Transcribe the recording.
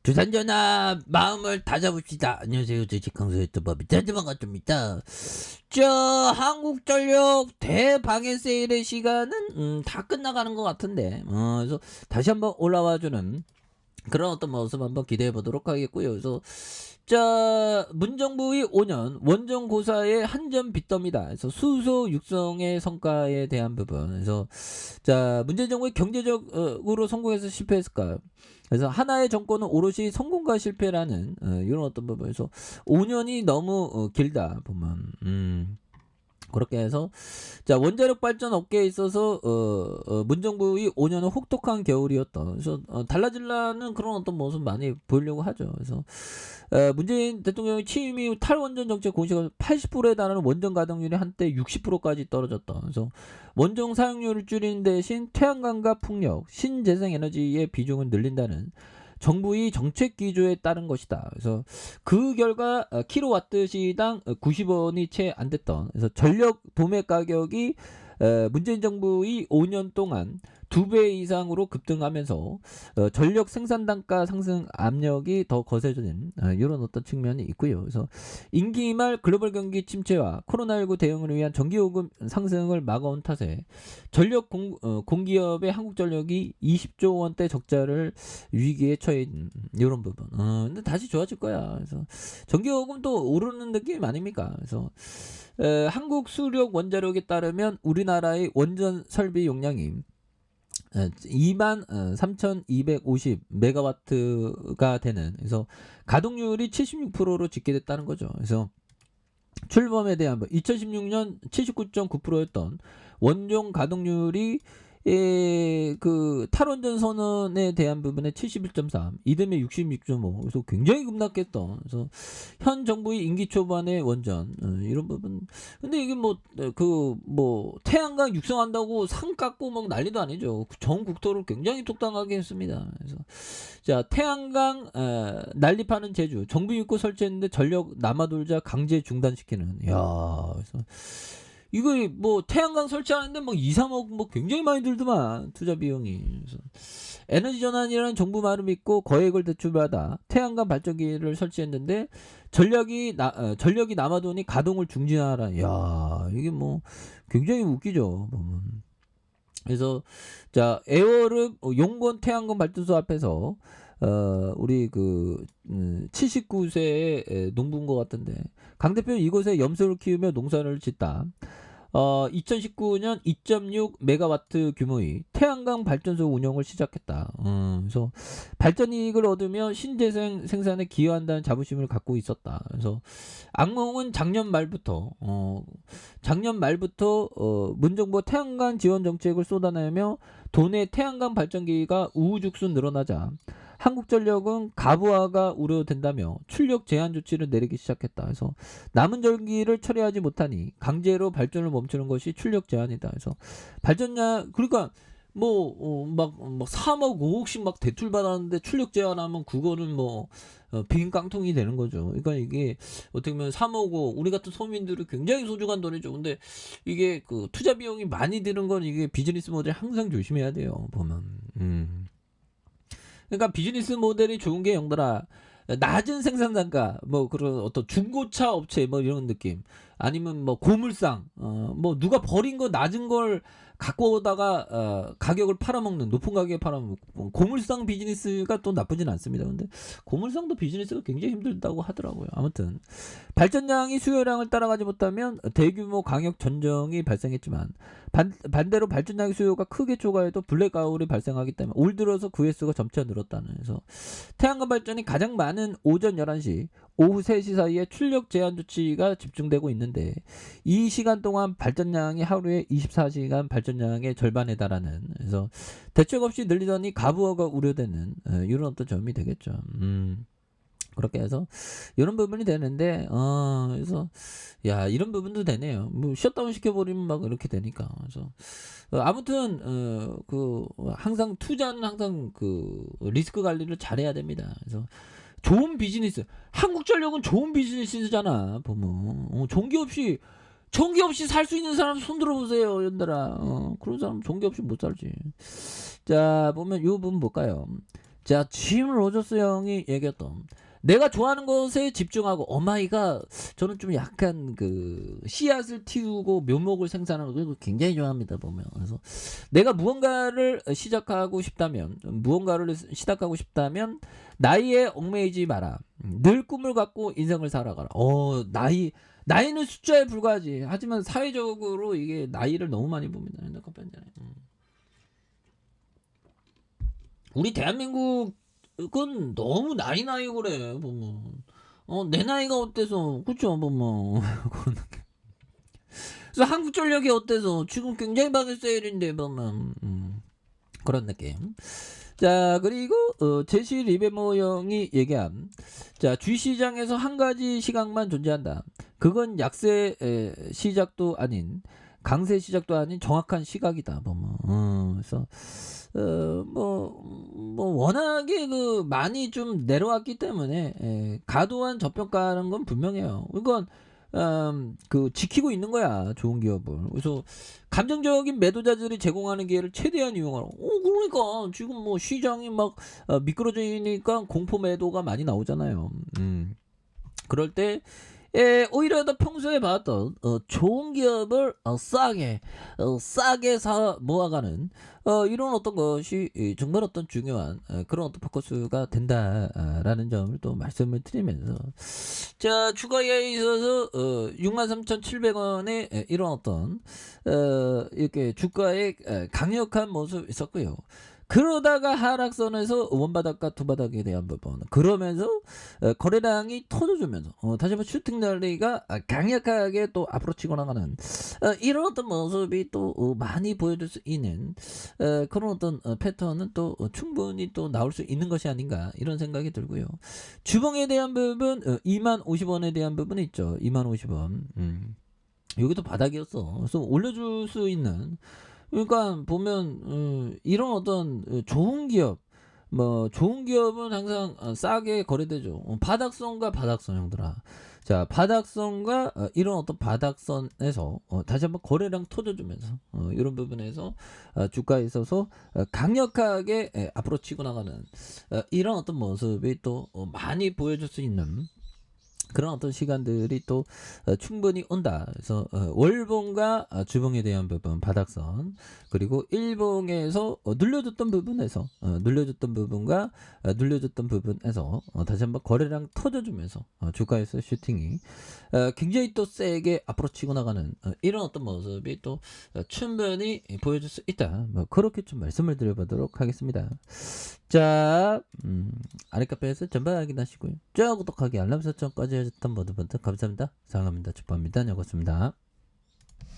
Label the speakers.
Speaker 1: 두산전화 마음을 다잡읍시다. 안녕하세요. 주식강사 유튜버 미타즈 반갑습니다. 한국전력 대방해 세일의 시간은 다 끝나가는 것 같은데 그래서 다시 한번 올라와주는 그런 어떤 모습 한번 기대해 보도록 하겠고요. 그래서 문정부의 5년 원정고사의 한 점 빚더미다. 그래서 수소 육성의 성과에 대한 부분. 그래서 문재인 정부의 경제적으로 성공해서 실패했을까? 그래서 하나의 정권은 오롯이 성공과 실패라는 이런 어떤 부분에서 5년이 너무 길다 보면. 그렇게 해서 원자력 발전 업계에 있어서 문정부의 5년은 혹독한 겨울이었다. 그래서 달라질라는 그런 어떤 모습 많이 보이려고 하죠. 그래서 문재인 대통령의 취임 이후 탈원전 정책 공시가 80%에 달하는 원전 가동률이 한때 60%까지 떨어졌다. 그래서 원전 사용률을 줄이는 대신 태양광과 풍력, 신재생에너지의 비중을 늘린다는 정부의 정책 기조에 따른 것이다. 그래서 그 결과 킬로와트 시당 90원이 채 안 됐던, 그래서 전력 도매 가격이 문재인 정부의 5년 동안 2배 이상으로 급등하면서 전력 생산 단가 상승 압력이 더 거세진 이런 어떤 측면이 있고요. 그래서 임기 말 글로벌 경기 침체와 코로나19 대응을 위한 전기요금 상승을 막아온 탓에 전력 공기업의 한국전력이 20조 원대 적자를 위기에 처해 있는 이런 부분. 근데 다시 좋아질 거야. 그래서 전기요금도 오르는 느낌 아닙니까? 그래서 한국 수력 원자력에 따르면 우리나라의 원전 설비 용량이 23,250 메가와트가 되는, 그래서 가동률이 76%로 집계됐다는 거죠. 그래서 출범에 대한 2016년 79.9%였던 원전 가동률이 그 탈원전 선언에 대한 부분에 71.3, 이듬해 66.5, 그래서 굉장히 급락했던, 그래서 현 정부의 임기 초반의 원전 이런 부분. 근데 이게 태양광 육성한다고 상 깎고 막 난리도 아니죠. 전 국토를 굉장히 독단하게 했습니다. 그래서 태양광 난립하는 제주 정부 입구 설치했는데 전력 남아돌자 강제 중단시키는. 그래서 이거 태양광 설치하는데 2, 3억 굉장히 많이 들더만, 투자 비용이. 그래서 에너지 전환이라는 정부 말을 믿고 거액을 대출받아 태양광 발전기를 설치했는데 전력이 남아도니 가동을 중지하라. 이게 굉장히 웃기죠, 보면. 그래서 에어르 용건 태양광 발전소 앞에서 우리 79세의 농부인 것 같은데, 강 대표는 이곳에 염소를 키우며 농사를 짓다 2019년 2.6 메가와트 규모의 태양광 발전소 운영을 시작했다. 그래서 발전 이익을 얻으며 신재생 생산에 기여한다는 자부심을 갖고 있었다. 그래서 악몽은 작년 말부터 문정부 태양광 지원 정책을 쏟아내며 도내 태양광 발전기가 우후죽순 늘어나자 한국전력은 가부화가 우려된다며 출력 제한 조치를 내리기 시작했다. 그래서 남은 전기를 처리하지 못하니 강제로 발전을 멈추는 것이 출력 제한이다. 그래서 발전량, 그러니까 3억 5억씩 대출 받았는데 출력 제한하면 그거는 빈 깡통이 되는 거죠. 그러니까 이게 어떻게 보면 3억 5억, 우리 같은 서민들이 굉장히 소중한 돈이죠. 근데 이게 투자 비용이 많이 드는 건 이게 비즈니스 모델 항상 조심해야 돼요, 보면. 그러니까 비즈니스 모델이 좋은 게, 영들아, 낮은 생산 단가, 그런 어떤 중고차 업체 이런 느낌, 아니면 고물상, 누가 버린 거 낮은 걸 갖고 오다가 가격을 팔아먹는, 높은 가격에 팔아먹는 고물상 비즈니스가 또 나쁘진 않습니다. 근데 고물상도 비즈니스가 굉장히 힘들다고 하더라고요. 아무튼 발전량이 수요량을 따라가지 못하면 대규모 강력 전정이 발생했지만, 반대로 발전량의 수요가 크게 초과해도 블랙아웃이 발생하기 때문에 올 들어서 그 횟수가 점차 늘었다는. 그래서 태양광 발전이 가장 많은 오전 11시, 오후 3시 사이에 출력 제한 조치가 집중되고 있는데, 이 시간 동안 발전량이 하루에 24시간 발전량의 절반에 달하는, 그래서 대책 없이 늘리더니 가부화가 우려되는 이런 어떤 점이 되겠죠. 그렇게 해서 이런 부분이 되는데, 그래서 이런 부분도 되네요. 셧다운 시켜버리면 이렇게 되니까. 그래서 아무튼 항상 투자는 항상 리스크 관리를 잘해야 됩니다. 그래서 좋은 비즈니스, 한국전력은 좋은 비즈니스잖아, 보면. 전기 없이 살 수 있는 사람 손 들어보세요, 연달아. 그런 사람 전기 없이 못 살지. 보면 이 부분 볼까요? 자, 짐 로저스 형이 얘기했던 내가 좋아하는 것에 집중하고 오마이갓 저는 좀 약간 그 씨앗을 틔우고 묘목을 생산하는 걸 굉장히 좋아합니다 보면. 그래서 내가 무언가를 시작하고 싶다면 나이에 얽매이지 마라. 늘 꿈을 갖고 인생을 살아가라. 나이는 숫자에 불과하지. 하지만 사회적으로 이게 나이를 너무 많이 봅니다. 우리 대한민국은 너무 나이고 그래 보면. 내 나이가 어때서 그쵸 보면. 그래서 한국전력이 어때서 지금 굉장히 баг을 세일인데 보면 그런 느낌. 자, 그리고 제시 리베모 형이 얘기한 자, 주시장에서 한 가지 시각만 존재한다. 그건 약세 시작도 아닌 강세 시작도 아닌 정확한 시각이다 보면. 그래서 워낙에 그 많이 좀 내려왔기 때문에 과도한 저평가하는 건 분명해요. 이건 그 지키고 있는 거야 좋은 기업을. 그래서 감정적인 매도자들이 제공하는 기회를 최대한 이용하라고. 그러니까 지금 뭐 시장이 막 미끄러지니까 공포 매도가 많이 나오잖아요. 그럴 때 오히려 더 평소에 봤던 좋은 기업을 싸게 사 모아가는 이런 어떤 것이 정말 어떤 중요한 그런 어떤 포커스가 된다라는 점을 또 말씀을 드리면서 자, 주가에 있어서 63,700원의 이런 어떤 이렇게 주가의 강력한 모습이 있었고요. 그러다가 하락선에서 원바닥과 두바닥에 대한 부분 그러면서 거래량이 터져주면서 다시 한번 슈팅 랠리가 강력하게 또 앞으로 치고 나가는 이런 어떤 모습이 또 많이 보여줄 수 있는 그런 어떤 패턴은 또 충분히 또 나올 수 있는 것이 아닌가 이런 생각이 들고요. 주봉에 대한 부분 20,050원에 대한 부분이 있죠. 20,050원 여기도 바닥이었어. 그래서 올려줄 수 있는 그러니까 보면 이런 어떤 좋은 기업 좋은 기업은 항상 싸게 거래되죠. 바닥선과 바닥선 형들아. 자, 바닥선과 이런 어떤 바닥선에서 다시 한번 거래량 터져주면서 이런 부분에서 주가에 있어서 강력하게 앞으로 치고 나가는 이런 어떤 모습이 또 많이 보여줄 수 있는 그런 어떤 시간들이 또 충분히 온다. 그래서 월봉과 주봉에 대한 부분 바닥선 그리고 일봉에서 눌려줬던 부분에서 눌려줬던 부분과 눌려줬던 부분에서 다시 한번 거래량 터져주면서 주가에서 슈팅이 굉장히 또 세게 앞으로 치고 나가는 이런 어떤 모습이 또 충분히 보여줄 수 있다. 그렇게 좀 말씀을 드려보도록 하겠습니다. 자, 아랫카페에서 전방 확인하시고요. 쭉 구독하기 알람 설정까지 해줬던 모든 분들 감사합니다. 사랑합니다. 축복합니다. 여고습니다.